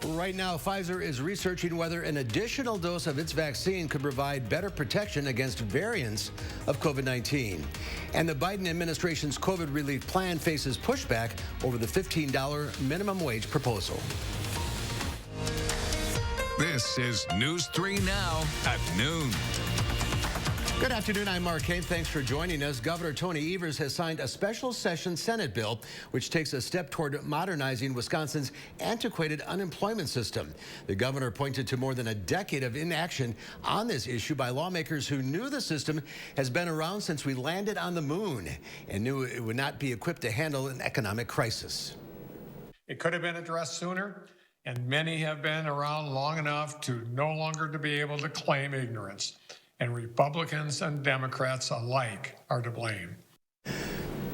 Right now, Pfizer is researching whether an additional dose of its vaccine could provide better protection against variants of COVID-19. And the Biden administration's COVID relief plan faces pushback over the $15 minimum wage proposal. This is News 3 Now at noon. Good afternoon. I'm Mark Kane. Thanks for joining us. Governor Tony Evers has signed a special session Senate bill which takes a step toward modernizing Wisconsin's antiquated unemployment system. The governor pointed to more than a decade of inaction on this issue by lawmakers who knew the system has been around since we landed on the moon and knew it would not be equipped to handle an economic crisis. It could have been addressed sooner, and many have been around long enough to no longer to be able to claim ignorance. And Republicans and Democrats alike are to blame.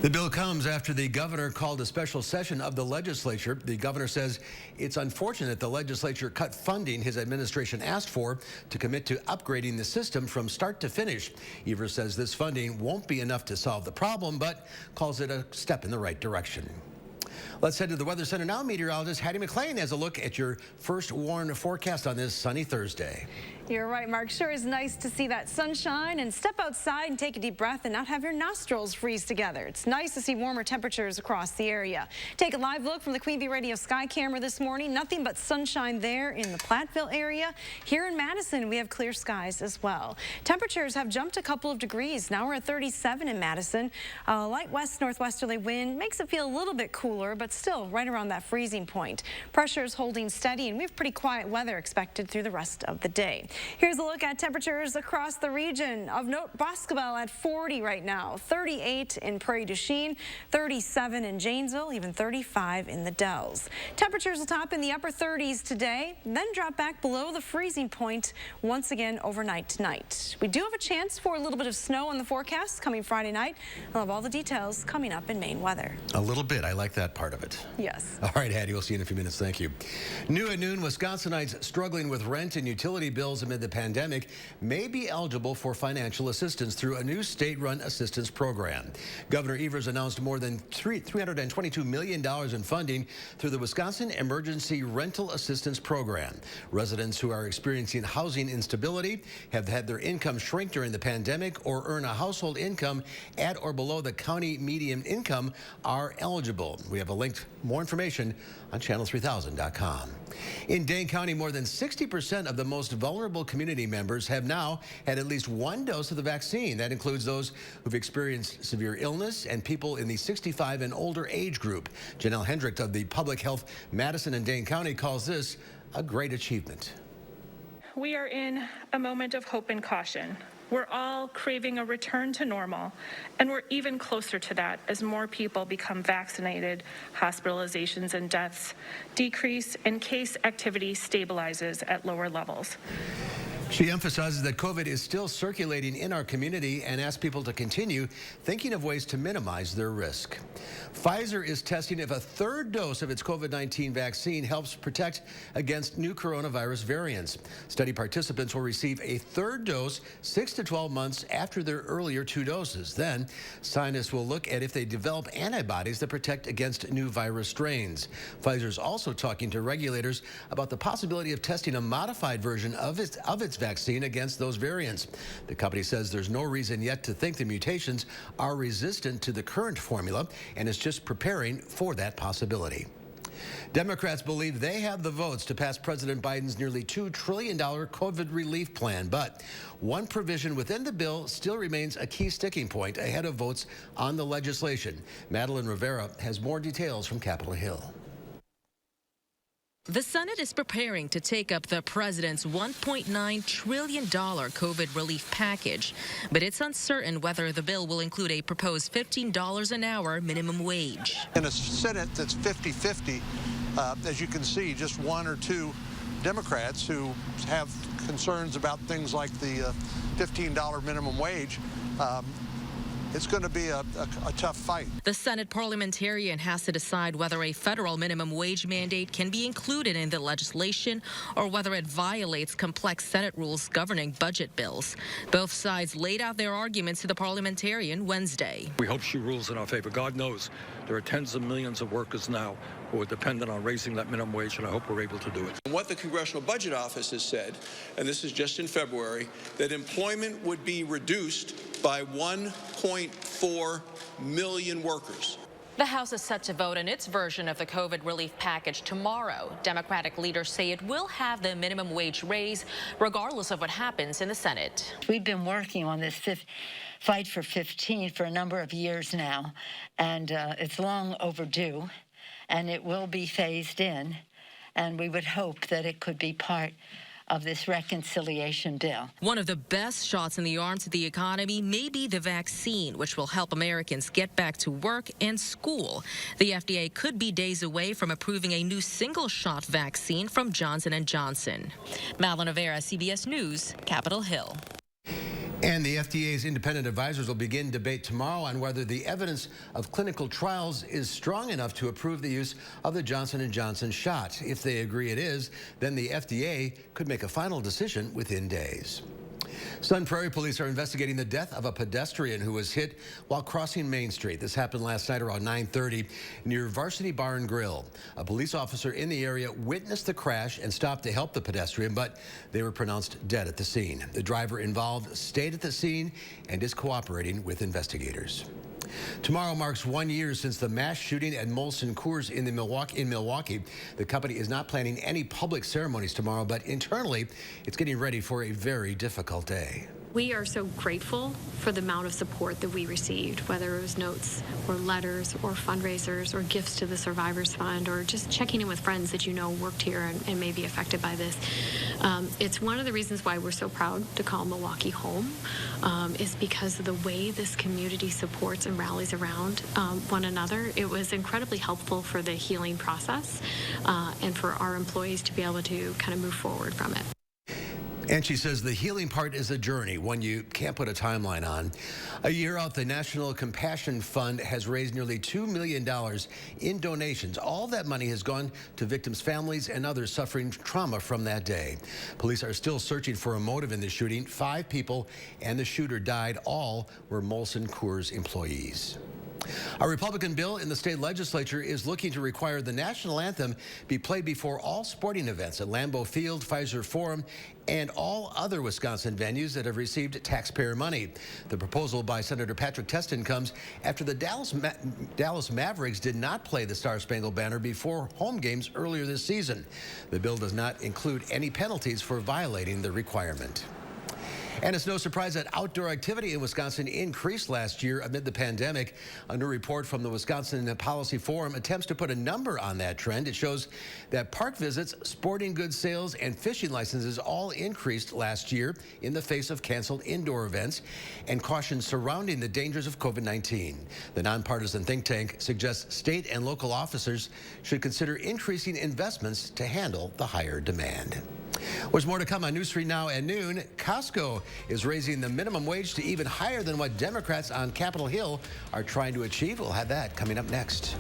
The bill comes after the governor called a special session of the legislature. The governor says it's unfortunate the legislature cut funding his administration asked for to commit to upgrading the system from start to finish. Evers says this funding won't be enough to solve the problem, but calls it a step in the right direction. Let's head to the Weather Center now. Meteorologist Hattie McLean has a look at your first warn forecast on this sunny Thursday. You're right, Mark. Sure is nice to see that sunshine and step outside and take a deep breath and not have your nostrils freeze together. It's nice to see warmer temperatures across the area. Take a live look from the Queen Bee Radio Sky Camera this morning. Nothing but sunshine there in the Platteville area. Here in Madison, we have clear skies as well. Temperatures have jumped a couple of degrees. Now we're at 37 in Madison. A light west-northwesterly wind makes it feel a little bit cooler, but still right around that freezing point. Pressure is holding steady, and we have pretty quiet weather expected through the rest of the day. Here's a look at temperatures across the region. Of note, Boscobel at 40 right now, 38 in Prairie du Chien, 37 in Janesville, even 35 in the Dells. Temperatures will top in the upper 30s today, then drop back below the freezing point once again overnight tonight. We do have a chance for a little bit of snow on the forecast coming Friday night. I'll have all the details coming up in Maine weather. A little bit. I like that part of it. Yes. All right, Hattie, we'll see you in a few minutes. Thank you. New at noon, Wisconsinites struggling with rent and utility bills amid the pandemic may be eligible for financial assistance through a new state-run assistance program. Governor Evers announced more than $322 million in funding through the Wisconsin Emergency Rental Assistance Program. Residents who are experiencing housing instability, have had their income shrink during the pandemic, or earn a household income at or below the county median income are eligible. We have a link to more information on channel3000.com. In Dane County, more than 60% of the most vulnerable community members have now had at least one dose of the vaccine. That includes those who've experienced severe illness and people in the 65 and older age group. Janelle Hendrick of the Public Health Madison and Dane County calls this a great achievement. We are in a moment of hope and caution. We're all craving a return to normal, and we're even closer to that as more people become vaccinated, hospitalizations and deaths decrease, and case activity stabilizes at lower levels. She emphasizes that COVID is still circulating in our community and asks people to continue thinking of ways to minimize their risk. Pfizer is testing if a third dose of its COVID-19 vaccine helps protect against new coronavirus variants. Study participants will receive a third dose 6 to 12 months after their earlier two doses. Then, scientists will look at if they develop antibodies that protect against new virus strains. Pfizer is also talking to regulators about the possibility of testing a modified version of its vaccine against those variants. The company says there's no reason yet to think the mutations are resistant to the current formula and is just preparing for that possibility. Democrats believe they have the votes to pass President Biden's nearly $2 trillion COVID relief plan, but one provision within the bill still remains a key sticking point ahead of votes on the legislation. Madeline Rivera has more details from Capitol Hill. The Senate is preparing to take up the president's $1.9 trillion COVID relief package, but it's uncertain whether the bill will include a proposed $15 an hour minimum wage. In a Senate that's 50-50, as you can see, just one or two Democrats who have concerns about things like the $15 minimum wage. It's going to be a tough fight. The Senate parliamentarian has to decide whether a federal minimum wage mandate can be included in the legislation or whether it violates complex Senate rules governing budget bills. Both sides laid out their arguments to the parliamentarian Wednesday. We hope she rules in our favor. God knows there are tens of millions of workers now we're dependent on raising that minimum wage, and I hope we're able to do it. And what the Congressional Budget Office has said, and this is just in February, that employment would be reduced by 1.4 million workers. The House is set to vote on its version of the COVID relief package tomorrow. Democratic leaders say it will have the minimum wage raise regardless of what happens in the Senate. We've been working on this fight for 15 for a number of years now, and it's long overdue, and it will be phased in, and we would hope that it could be part of this reconciliation bill. One of the best shots in the arm to the economy may be the vaccine, which will help Americans get back to work and school. The FDA could be days away from approving a new single-shot vaccine from Johnson & Johnson. Madeline Rivera, CBS News, Capitol Hill. And the FDA's independent advisors will begin debate tomorrow on whether the evidence of clinical trials is strong enough to approve the use of the Johnson & Johnson shot. If they agree it is, then the FDA could make a final decision within days. Prairie police are investigating the death of a pedestrian who was hit while crossing Main Street. This happened last night around 9:30 near Varsity Bar and Grill. A police officer in the area witnessed the crash and stopped to help the pedestrian, but they were pronounced dead at the scene. The driver involved stayed at the scene and is cooperating with investigators. Tomorrow marks 1 year since the mass shooting at Molson Coors in Milwaukee. The company is not planning any public ceremonies tomorrow, but internally, it's getting ready for a very difficult day. We are so grateful for the amount of support that we received, whether it was notes or letters or fundraisers or gifts to the Survivors Fund or just checking in with friends that you know worked here and may be affected by this. It's one of the reasons why we're so proud to call Milwaukee home, is because of the way this community supports and rallies around one another. It was incredibly helpful for the healing process and for our employees to be able to kind of move forward from it. And she says the healing part is a journey, one you can't put a timeline on. A year out, the National Compassion Fund has raised nearly $2 million in donations. All that money has gone to victims' families and others suffering trauma from that day. Police are still searching for a motive in the shooting. 5 people and the shooter died. All were Molson Coors employees. A Republican bill in the state legislature is looking to require the national anthem be played before all sporting events at Lambeau Field, Pfizer Forum, and all other Wisconsin venues that have received taxpayer money. The proposal by Senator Patrick Testin comes after the Dallas Mavericks did not play the Star-Spangled Banner before home games earlier this season. The bill does not include any penalties for violating the requirement. And it's no surprise that outdoor activity in Wisconsin increased last year amid the pandemic. A new report from the Wisconsin Policy Forum attempts to put a number on that trend. It shows that park visits, sporting goods sales, and fishing licenses all increased last year in the face of canceled indoor events and caution surrounding the dangers of COVID-19. The nonpartisan think tank suggests state and local officers should consider increasing investments to handle the higher demand. There's more to come on News 3 Now at noon. Costco is raising the minimum wage to even higher than what Democrats on Capitol Hill are trying to achieve. We'll have that coming up next.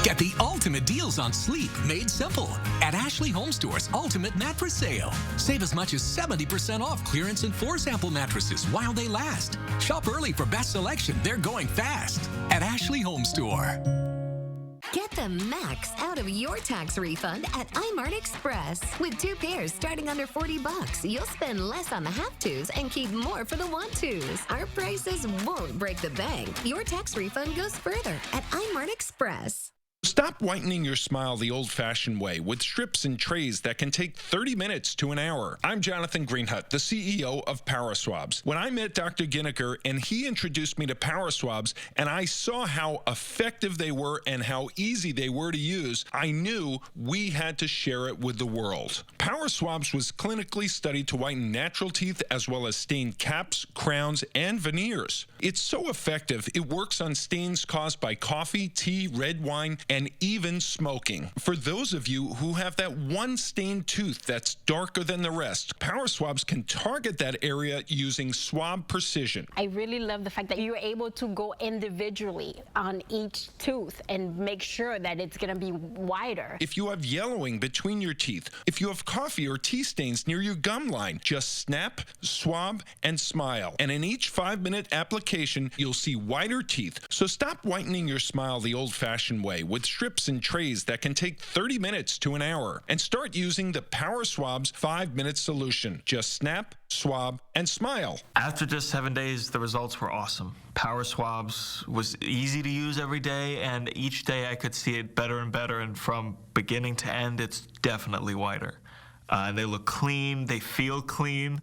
Get the ultimate deals on sleep made simple at Ashley Home Store's Ultimate Mattress Sale. Save as much as 70% off clearance and floor sample mattresses while they last. Shop early for best selection. They're going fast at Ashley Home Store. Get the max out of your tax refund at iMart Express. With 2 pairs starting under $40, you'll spend less on the have-tos and keep more for the want-tos. Our prices won't break the bank. Your tax refund goes further at iMart Express. Stop whitening your smile the old-fashioned way with strips and trays that can take 30 minutes to an hour. I'm Jonathan Greenhut, the CEO of PowerSwabs. When I met Dr. Ginniker and he introduced me to PowerSwabs and I saw how effective they were and how easy they were to use, I knew we had to share it with the world. PowerSwabs was clinically studied to whiten natural teeth as well as stained caps, crowns, and veneers. It's so effective, it works on stains caused by coffee, tea, red wine, and and even smoking. For those of you who have that one stained tooth that's darker than the rest, Power Swabs can target that area using swab precision. I really love the fact that you're able to go individually on each tooth and make sure that it's going to be wider. If you have yellowing between your teeth, if you have coffee or tea stains near your gum line, just snap, swab, and smile. And in each 5-minute application, you'll see whiter teeth. So stop whitening your smile the old-fashioned way with strips and trays that can take 30 minutes to an hour. And start using the Power Swabs 5-minute solution. Just snap, swab, and smile. After just 7 days, the results were awesome. Power Swabs was easy to use every day, and each day I could see it better and better, and from beginning to end, it's definitely whiter. They look clean, they feel clean,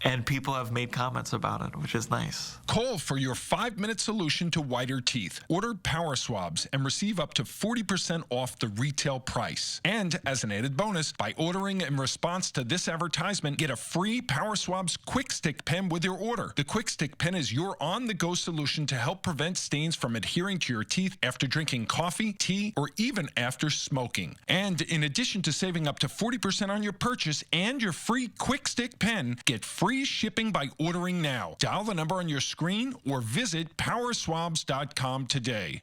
and people have made comments about it, which is nice. Call for your 5-minute solution to whiter teeth. Order Power Swabs and receive up to 40% off the retail price. And as an added bonus, by ordering in response to this advertisement, get a free Power Swabs Quick Stick pen with your order. The Quick Stick pen is your on-the-go solution to help prevent stains from adhering to your teeth after drinking coffee, tea, or even after smoking. And in addition to saving up to 40% on your purchase and your free Quick Stick pen, get free shipping by ordering now. Dial the number on your screen or visit powerswabs.com today.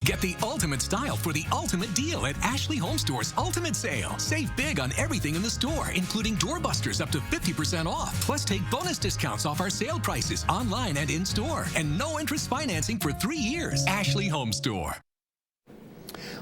Get the ultimate style for the ultimate deal at Ashley Home Store's Ultimate Sale. Save big on everything in the store, including doorbusters up to 50% off. Plus, take bonus discounts off our sale prices online and in-store. And no interest financing for 3 years. Ashley Home Store.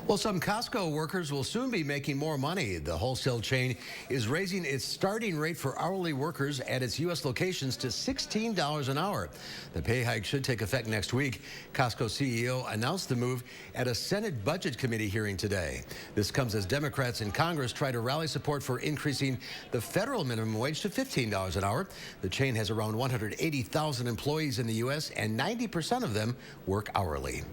Well, some Costco workers will soon be making more money. The wholesale chain is raising its starting rate for hourly workers at its U.S. locations to $16 an hour. The pay hike should take effect next week. Costco CEO announced the move at a Senate Budget Committee hearing today. This comes as Democrats in Congress try to rally support for increasing the federal minimum wage to $15 an hour. The chain has around 180,000 employees in the U.S., and 90% of them work hourly.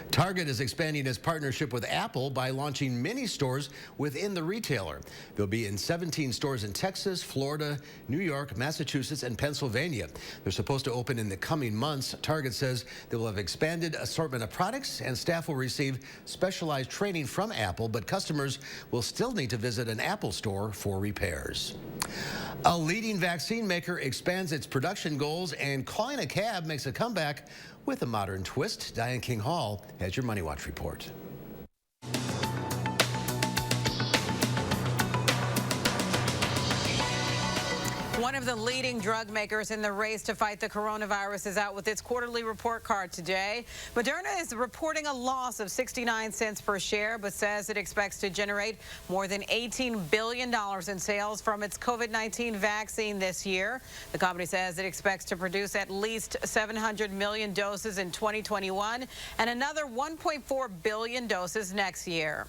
Target is expanding its partnership with Apple by launching mini stores within the retailer. They'll be in 17 stores in Texas, Florida, New York, Massachusetts, and Pennsylvania. They're supposed to open in the coming months. Target says they will have expanded assortment of products, and staff will receive specialized training from Apple, but customers will still need to visit an Apple store for repairs. A leading vaccine maker expands its production goals, and calling a cab makes a comeback with a modern twist. Diane King Hall has your Money Watch report. One of the leading drug makers in the race to fight the coronavirus is out with its quarterly report card today. Moderna is reporting a loss of 69 cents per share, but says it expects to generate more than $18 billion in sales from its COVID-19 vaccine this year. The company says it expects to produce at least 700 million doses in 2021 and another 1.4 billion doses next year.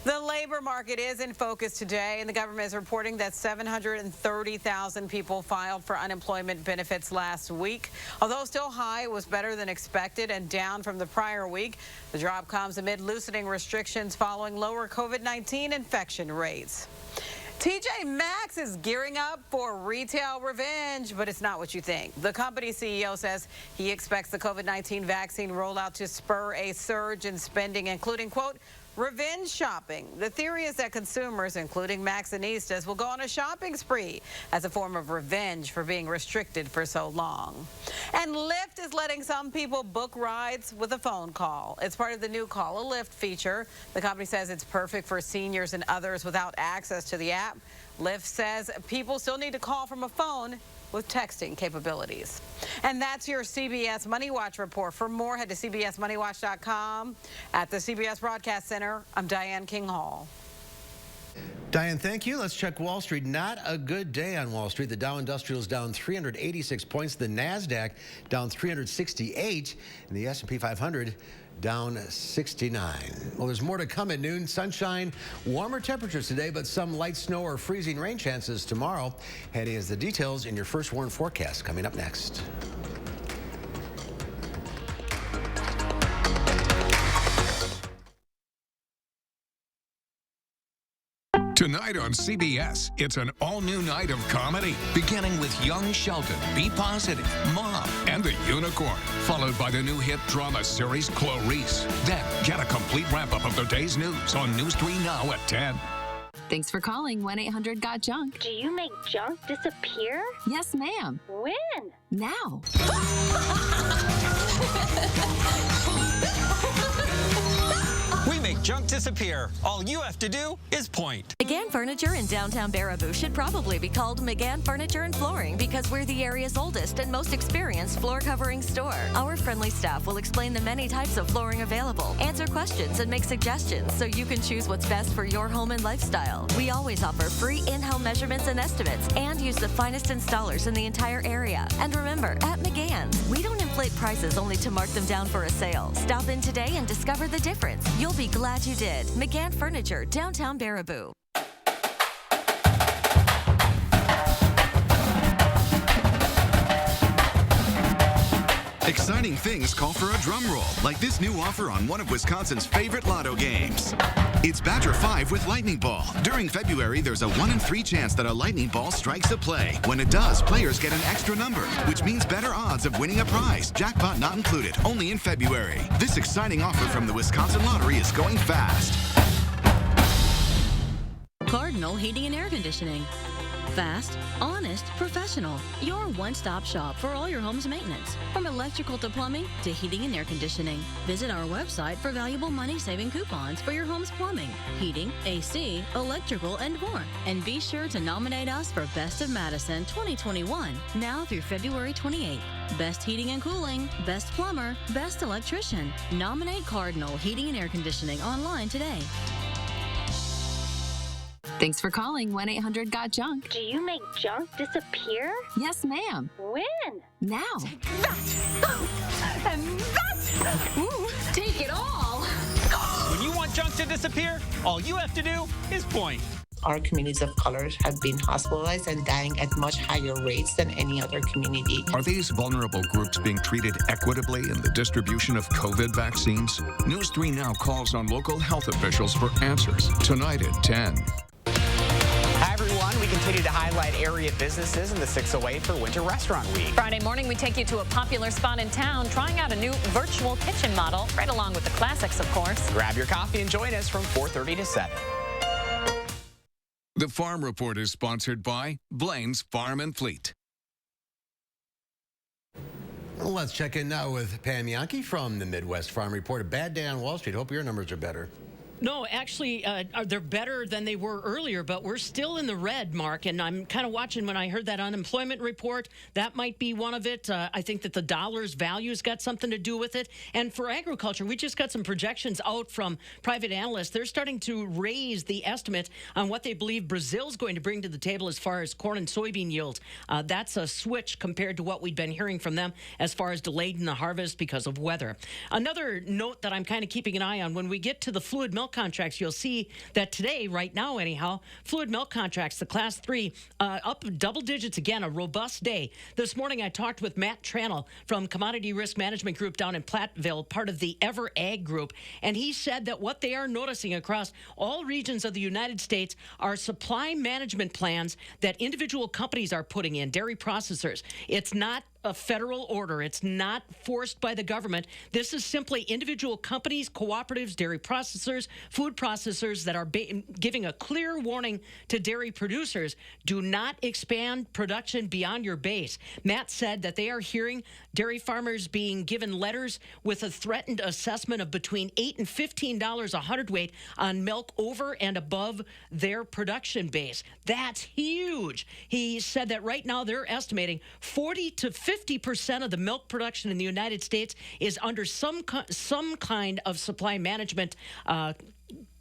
The labor market is in focus today, and the government is reporting that 730,000 people filed for unemployment benefits last week. Although still high, it was better than expected and down from the prior week. The drop comes amid loosening restrictions following lower COVID-19 infection rates. TJ Maxx is gearing up for retail revenge, but it's not what you think. The company CEO says he expects the COVID-19 vaccine rollout to spur a surge in spending, including, quote, revenge shopping. The theory is that consumers, including Maxinistas, will go on a shopping spree as a form of revenge for being restricted for so long. And Lyft is letting some people book rides with a phone call. It's part of the new Call a Lyft feature. The company says it's perfect for seniors and others without access to the app. Lyft says people still need to call from a phone with texting capabilities. And that's your CBS Money Watch report. For more, head to cbsmoneywatch.com. At the CBS Broadcast Center, I'm Diane King Hall. Diane, thank you. Let's check Wall Street. Not a good day on Wall Street. The Dow Industrial is down 386 points. The NASDAQ down 368. And the S&P 500 down 69. Well, there's more to come at noon. Sunshine, warmer temperatures today, but some light snow or freezing rain chances tomorrow. Heading is the details in your First Warn forecast coming up next. Tonight on CBS, it's an all-new night of comedy, beginning with young Shelton, Be Positive, Mom, and the Unicorn, followed by the new hit drama series Clarice. Then, get a complete wrap-up of the day's news on News 3 Now at 10. Thanks for calling 1-800-GOT-JUNK. Do you make junk disappear? Yes, ma'am. When? Now. We make junk disappear. All you have to do is point. McGann Furniture in downtown Baraboo should probably be called McGann Furniture and Flooring because we're the area's oldest and most experienced floor covering store. Our friendly staff will explain the many types of flooring available, answer questions, and make suggestions so you can choose what's best for your home and lifestyle. We always offer free in-home measurements and estimates and use the finest installers in the entire area. And remember, at McGann's, we don't inflate prices only to mark them down for a sale. Stop in today and discover the difference. You'll be glad you did. McGann Furniture, downtown Baraboo. Exciting things call for a drum roll, like this new offer on one of Wisconsin's favorite lotto games. It's Badger 5 with Lightning Ball. During February, there's a 1 in 3 chance that a lightning ball strikes a play. When it does, players get an extra number, which means better odds of winning a prize. Jackpot not included, only in February. This exciting offer from the Wisconsin Lottery is going fast. Cardinal Heating and Air Conditioning. Fast, honest, professional. Your one-stop shop for all your home's maintenance. From electrical to plumbing to heating and air conditioning. Visit our website for valuable money-saving coupons for your home's plumbing, heating, AC, electrical, and more. And be sure to nominate us for Best of Madison 2021, now through February 28th. Best heating and cooling, best plumber, best electrician. Nominate Cardinal Heating and Air Conditioning online today. Thanks for calling 1-800-GOT-JUNK. Do you make junk disappear? Yes, ma'am. When? Now. And that! Ooh, take it all. When you want junk to disappear, all you have to do is point. Our communities of color have been hospitalized and dying at much higher rates than any other community. Are these vulnerable groups being treated equitably in the distribution of COVID vaccines? News 3 Now calls on local health officials for answers tonight at 10. Hi, everyone. We continue to highlight area businesses in the 608 for Winter Restaurant Week. Friday morning, we take you to a popular spot in town, trying out a new virtual kitchen model, right along with the classics, of course. Grab your coffee and join us from 4:30 to 7. The Farm Report is sponsored by Blaine's Farm and Fleet. Let's check in now with Pam Yankee from the Midwest Farm Report. A bad day on Wall Street. Hope your numbers are better. No, actually, they're better than they were earlier, but we're still in the red, Mark, and I'm kind of watching when I heard that unemployment report. That might be one of it. I think that the dollar's value's got something to do with it. And for agriculture, we just got some projections out from private analysts. They're starting to raise the estimate on what they believe Brazil's going to bring to the table as far as corn and soybean yields. That's a switch compared to what we'd been hearing from them as far as delayed in the harvest because of weather. Another note that I'm kind of keeping an eye on, when we get to the fluid milk contracts, you'll see that today, right now anyhow, fluid milk contracts, the class 3, up double digits again, a robust day. This morning I talked with Matt Tranel from Commodity Risk Management Group down in Platteville, part of the Ever Ag Group, and he said that what they are noticing across all regions of the United States are supply management plans that individual companies are putting in, dairy processors. It's not a federal order. It's not forced by the government. This is simply individual companies, cooperatives, dairy processors, food processors that are giving a clear warning to dairy producers: do not expand production beyond your base. Matt said that they are hearing dairy farmers being given letters with a threatened assessment of between $8 and $15 a hundredweight on milk over and above their production base. That's huge. He said that right now they're estimating 40 to 50% of the milk production in the United States is under some kind of supply management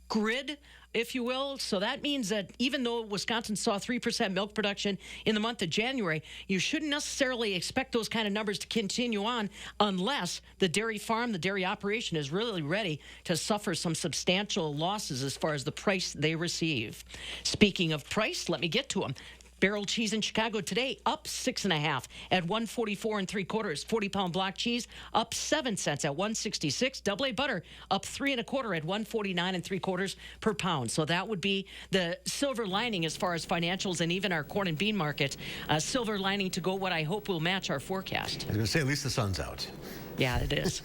grid, if you will. So that means that even though Wisconsin saw 3% milk production in the month of January, you shouldn't necessarily expect those kind of numbers to continue on unless the dairy farm, the dairy operation is really ready to suffer some substantial losses as far as the price they receive. Speaking of price, let me get to them. Barrel cheese in Chicago today up 6.5 at 144 3/4. 40-pound block cheese up 7 cents at 166. Double A butter up 3 1/4 at 149 3/4 per pound. So that would be the silver lining as far as financials and even our corn and bean market. Silver lining to go what I hope will match our forecast. I was going to say, at least the sun's out. Yeah, it is.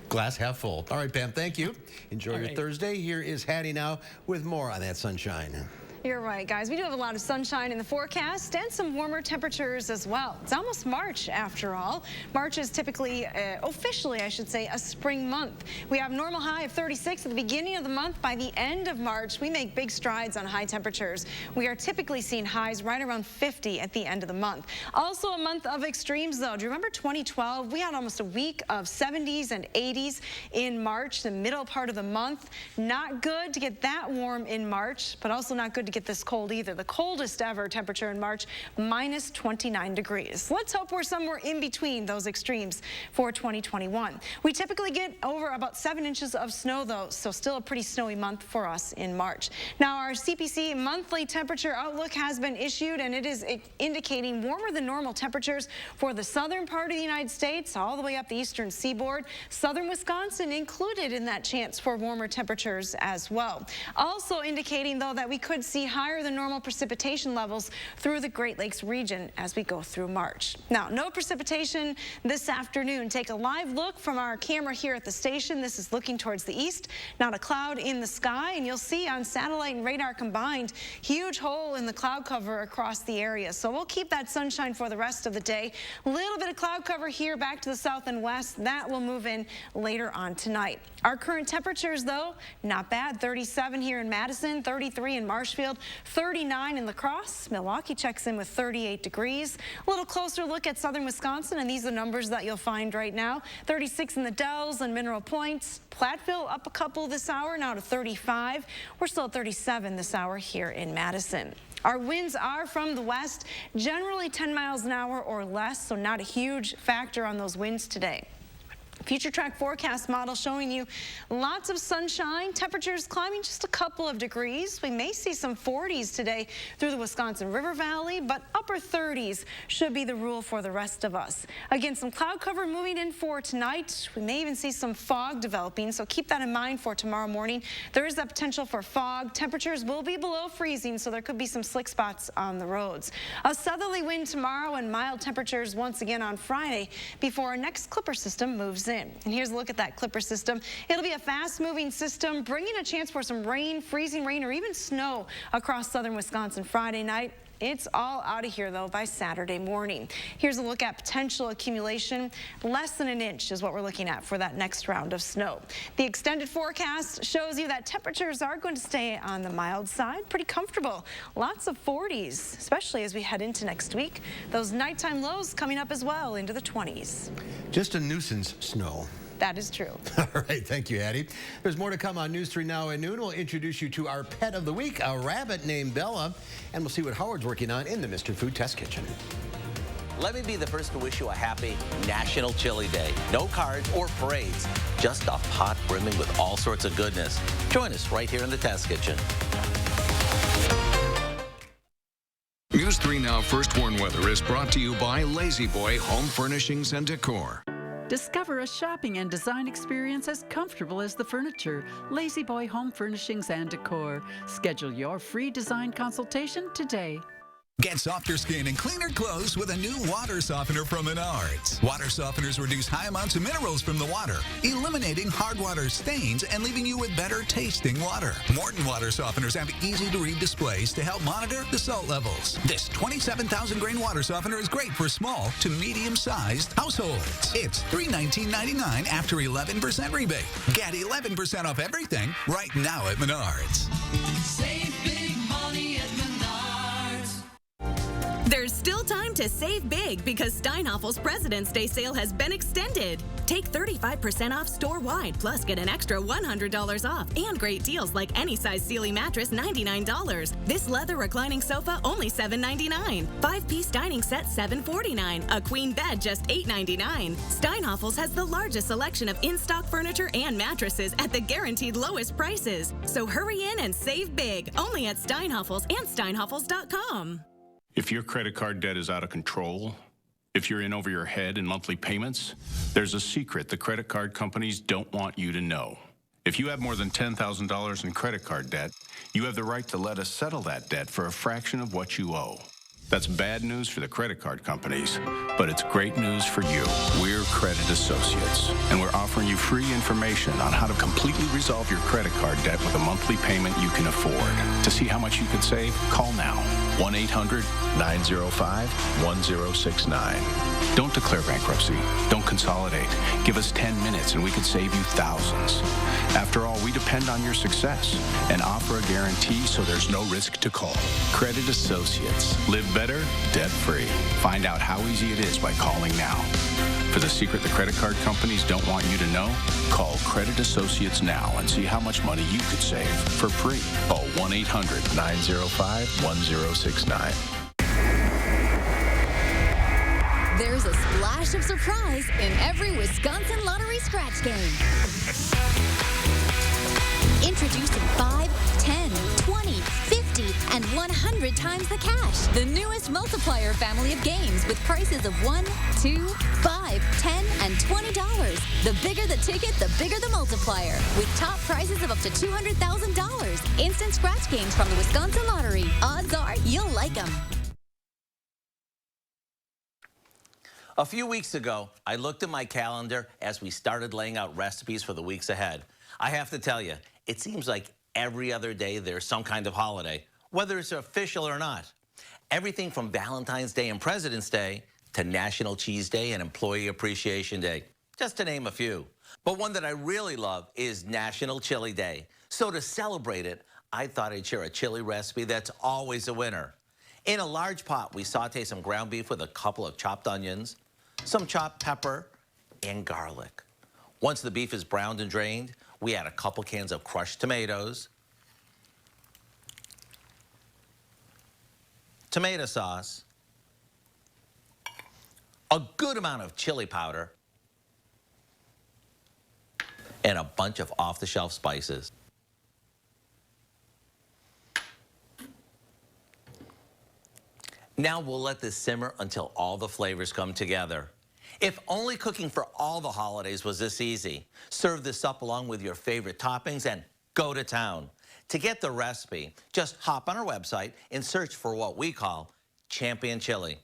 Glass half full. All right, Pam, thank you. Enjoy your right. Thursday. Here is Hattie now with more on that sunshine. You're right, guys. We do have a lot of sunshine in the forecast and some warmer temperatures as well. It's almost March, after all. March is typically, officially, I should say, a spring month. We have a normal high of 36 at the beginning of the month. By the end of March, we make big strides on high temperatures. We are typically seeing highs right around 50 at the end of the month. Also a month of extremes, though. Do you remember 2012? We had almost a week of 70s and 80s in March, the middle part of the month. Not good to get that warm in March, but also not good to get this cold either. The coldest ever temperature in March, minus 29 degrees. Let's hope we're somewhere in between those extremes for 2021. We typically get over about 7 inches of snow, though, so still a pretty snowy month for us in March. Now, our CPC monthly temperature outlook has been issued, and it is indicating warmer than normal temperatures for the southern part of the United States, all the way up the eastern seaboard. Southern Wisconsin included in that chance for warmer temperatures as well. Also indicating, though, that we could see higher than normal precipitation levels through the Great Lakes region as we go through March. Now, no precipitation this afternoon. Take a live look from our camera here at the station. This is looking towards the east. Not a cloud in the sky, and you'll see on satellite and radar combined, huge hole in the cloud cover across the area. So we'll keep that sunshine for the rest of the day. A little bit of cloud cover here back to the south and west. That will move in later on tonight. Our current temperatures, though, not bad. 37 here in Madison, 33 in Marshfield, 39 in La Crosse. Milwaukee checks in with 38 degrees. A little closer look at southern Wisconsin, and these are the numbers that you'll find right now. 36 in the Dells and Mineral Points. Platteville up a couple this hour, now to 35. We're still at 37 this hour here in Madison. Our winds are from the west, generally 10 miles an hour or less, so not a huge factor on those winds today. Future track forecast model showing you lots of sunshine, temperatures climbing just a couple of degrees. We may see some 40s today through the Wisconsin River Valley, but upper 30s should be the rule for the rest of us. Again, some cloud cover moving in for tonight. We may even see some fog developing, so keep that in mind for tomorrow morning. There is that potential for fog. Temperatures will be below freezing, so there could be some slick spots on the roads. A southerly wind tomorrow and mild temperatures once again on Friday before our next Clipper system moves in. And here's a look at that Clipper system. It'll be a fast-moving system, bringing a chance for some rain, freezing rain, or even snow across southern Wisconsin Friday night. It's all out of here, though, by Saturday morning. Here's a look at potential accumulation. Less than an inch is what we're looking at for that next round of snow. The extended forecast shows you that temperatures are going to stay on the mild side. Pretty comfortable. Lots of 40s, especially as we head into next week. Those nighttime lows coming up as well into the 20s. Just a nuisance snow. That is true. All right, thank you, Hattie. There's more to come on News 3 Now at noon. We'll introduce you to our pet of the week, a rabbit named Bella, and we'll see what Howard's working on in the Mr. Food Test Kitchen. Let me be the first to wish you a happy National Chili Day. No cards or parades, just a pot brimming with all sorts of goodness. Join us right here in the Test Kitchen. News 3 Now First Warn Weather is brought to you by Lazy Boy Home Furnishings and Decor. Discover a shopping and design experience as comfortable as the furniture. Lazy Boy Home Furnishings and Decor. Schedule your free design consultation today. Get softer skin and cleaner clothes with a new water softener from Menards. Water softeners reduce high amounts of minerals from the water, eliminating hard water stains and leaving you with better tasting water. Morton water softeners have easy-to-read displays to help monitor the salt levels. This 27,000 grain water softener is great for small to medium-sized households. It's $319.99 after 11% rebate. Get 11% off everything right now at Menards. Save big money at Menards. There's still time to save big because Steinhoffel's President's Day sale has been extended. Take 35% off store-wide, plus get an extra $100 off and great deals like any size Sealy mattress, $99. This leather reclining sofa, only $7.99. 5-piece dining set, $7.49. A queen bed, just $8.99. Steinhoffel's has the largest selection of in-stock furniture and mattresses at the guaranteed lowest prices. So hurry in and save big, only at Steinhoffel's and steinhoffels.com. If your credit card debt is out of control, if you're in over your head in monthly payments, there's a secret the credit card companies don't want you to know. If you have more than $10,000 in credit card debt, you have the right to let us settle that debt for a fraction of what you owe. That's bad news for the credit card companies, but it's great news for you. We're Credit Associates, and we're offering you free information on how to completely resolve your credit card debt with a monthly payment you can afford. To see how much you could save, call now. 1-800-905-1069. Don't declare bankruptcy. Don't consolidate. Give us 10 minutes and we could save you thousands. After all, we depend on your success and offer a guarantee so there's no risk to call. Credit Associates. Live better, debt-free. Find out how easy it is by calling now. For the secret the credit card companies don't want you to know, call Credit Associates now and see how much money you could save for free. Call 1-800-905-1069. There's a splash of surprise in every Wisconsin Lottery scratch game. Introducing 5, 10, 20, 50, and 100 times the cash. The newest multiplier family of games with prices of $1, $2, $5, $10, and $20. The bigger the ticket, the bigger the multiplier. With top prizes of up to $200,000. Instant scratch games from the Wisconsin Lottery. Odds are you'll like them. A few weeks ago, I looked at my calendar as we started laying out recipes for the weeks ahead. I have to tell you, it seems like every other day there's some kind of holiday, whether it's official or not. Everything from Valentine's Day and President's Day to National Cheese Day and Employee Appreciation Day, just to name a few. But one that I really love is National Chili Day. So to celebrate it, I thought I'd share a chili recipe that's always a winner. In a large pot, we saute some ground beef with a couple of chopped onions, some chopped pepper, and garlic. Once the beef is browned and drained, we add a couple cans of crushed tomatoes, tomato sauce, a good amount of chili powder, and a bunch of off-the-shelf spices. Now we'll let this simmer until all the flavors come together. If only cooking for all the holidays was this easy. Serve this up along with your favorite toppings and go to town. To get the recipe, just hop on our website and search for what we call Champion Chili.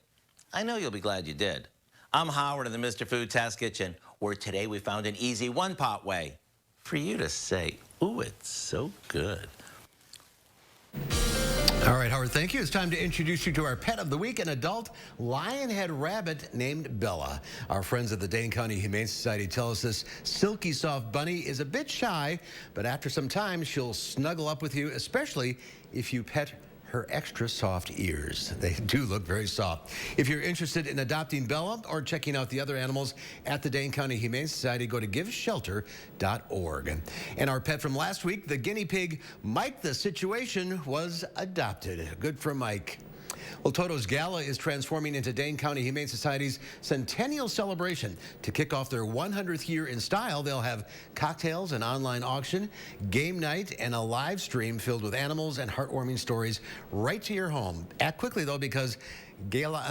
I know you'll be glad you did. I'm Howard in the Mr. Food Test Kitchen, where today we found an easy one-pot way for you to say, ooh, it's so good. All right, Howard, thank you. It's time to introduce you to our pet of the week, an adult Lionhead rabbit named Bella. Our friends at the Dane County Humane Society tell us this silky soft bunny is a bit shy, but after some time, she'll snuggle up with you, especially if you pet her extra soft ears. They do look very soft. If you're interested in adopting Bella or checking out the other animals at the Dane County Humane Society, go to giveshelter.org. And our pet from last week, the guinea pig Mike the Situation, was adopted. Good for Mike. Well, Toto's Gala is transforming into Dane County Humane Society's centennial celebration. To kick off their 100th year in style, they'll have cocktails, an online auction, game night, and a live stream filled with animals and heartwarming stories right to your home. Act quickly, though, because Gala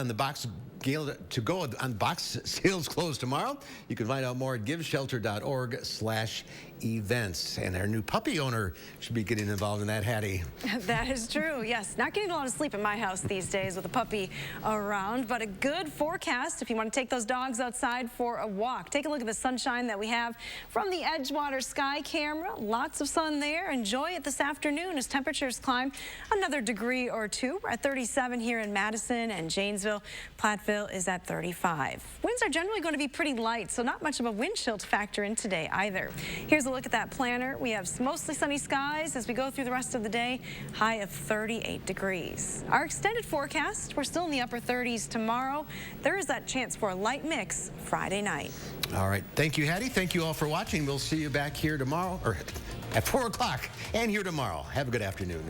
to go on box sales close tomorrow. You can find out more at giveshelter.org/events. And our new puppy owner should be getting involved in that, Hattie. That is true, yes. Not getting a lot of sleep in my house these days with a puppy around, but a good forecast if you want to take those dogs outside for a walk. Take a look at the sunshine that we have from the Edgewater Sky Camera. Lots of sun there. Enjoy it this afternoon as temperatures climb another degree or two. We're at 37 here in Madison and Janesville. Platteville is at 35. Winds are generally going to be pretty light, so not much of a wind chill to factor in today either. Here's a look at that planner. We have mostly sunny skies as we go through the rest of the day. High of 38 degrees. Our extended forecast, we're still in the upper 30s tomorrow. There is that chance for a light mix Friday night. All right. Thank you, Hattie. Thank you all for watching. We'll see you back here tomorrow, or at 4 o'clock, and here tomorrow. Have a good afternoon.